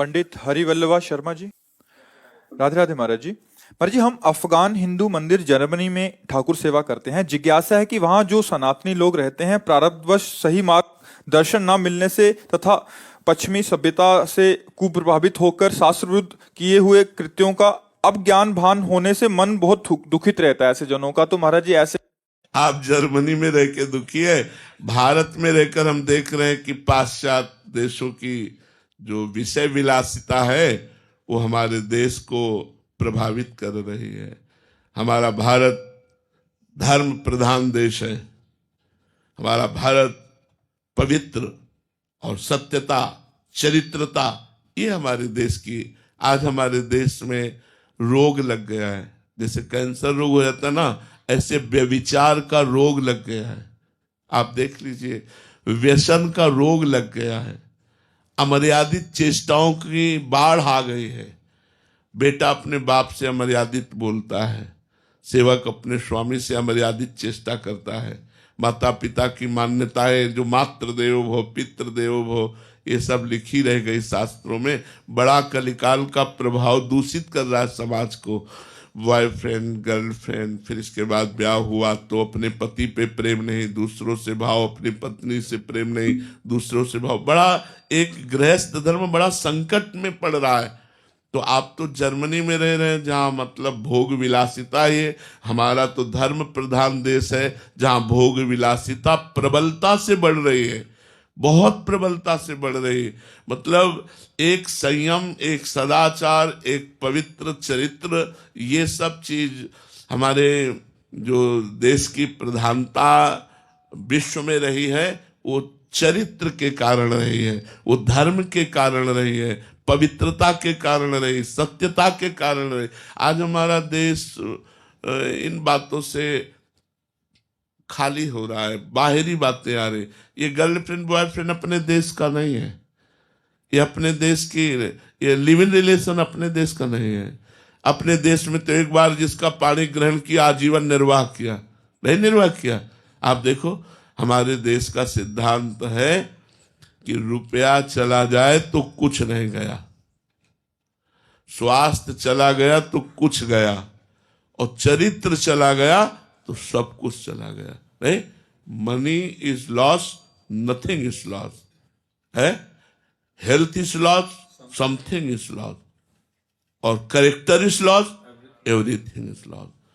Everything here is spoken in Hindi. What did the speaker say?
पंडित हरिवल्लभा शर्मा जी। राधे राधे महाराज जी। महाराज जी, हम अफगान हिंदू मंदिर जर्मनी में ठाकुर सेवा करते हैं। जिज्ञासा है कि वहाँ जो सनातनी लोग रहते हैं, प्रारब्धवश सही मार्ग दर्शन न मिलने से तथा पश्चिमी सभ्यता से कुप्रभावित होकर शास्त्र विरुद्ध किए हुए कृत्यों का अब ज्ञान भान होने से मन बहुत दुखित रहता है ऐसे जनों का। तो महाराज जी, ऐसे आप जर्मनी में रह के दुखी है, भारत में रहकर हम देख रहे हैं कि पाश्चात्य देशों की जो विषय विलासिता है वो हमारे देश को प्रभावित कर रही है। हमारा भारत धर्म प्रधान देश है। हमारा भारत पवित्र और सत्यता, चरित्रता, ये हमारे देश की, आज हमारे देश में रोग लग गया है। जैसे कैंसर रोग हो जाता है ना, ऐसे व्यभिचार का रोग लग गया है। आप देख लीजिए, व्यसन का रोग लग गया है। अमर्यादित चेष्टाओं की बाढ़ आ गई है। बेटा अपने बाप से अमर्यादित बोलता है, सेवक अपने स्वामी से अमर्यादित चेष्टा करता है। माता पिता की मान्यताएं जो मातृ देवो भव, पितृ देवो भव, ये सब लिखी रह गई शास्त्रों में। बड़ा कलिकाल का प्रभाव दूषित कर रहा है समाज को। बॉयफ्रेंड, गर्लफ्रेंड, फिर इसके बाद ब्याह हुआ तो अपने पति पे प्रेम नहीं, दूसरों से भाव, अपनी पत्नी से प्रेम नहीं, दूसरों से भाव। बड़ा एक गृहस्थ धर्म बड़ा संकट में पड़ रहा है। तो आप तो जर्मनी में रह रहे हैं जहाँ मतलब भोग विलासिता, ये हमारा तो धर्म प्रधान देश है जहाँ भोग विलासिता प्रबलता से बढ़ रही है, बहुत प्रबलता से बढ़ रही है। मतलब एक संयम, एक सदाचार, एक पवित्र चरित्र, ये सब चीज हमारे जो देश की प्रधानता विश्व में रही है वो चरित्र के कारण रही है, वो धर्म के कारण रही है, पवित्रता के कारण रही, सत्यता के कारण रही। आज हमारा देश इन बातों से खाली हो रहा है, बाहरी बातें आ रही। ये गर्लफ्रेंड बॉयफ्रेंड अपने देश का नहीं है, ये अपने देश की, ये लिव इन रिलेशन अपने देश का नहीं है। अपने देश में तो एक बार जिसका पानी ग्रहण किया आजीवन निर्वाह किया, नहीं निर्वाह किया। आप देखो, हमारे देश का सिद्धांत है कि रुपया चला जाए तो कुछ नहीं गया, स्वास्थ्य चला गया तो कुछ गया, और चरित्र चला गया तो सब कुछ चला गया। नहीं, money is loss, nothing is loss है। Health is loss, something is loss, और character is loss, everything is loss.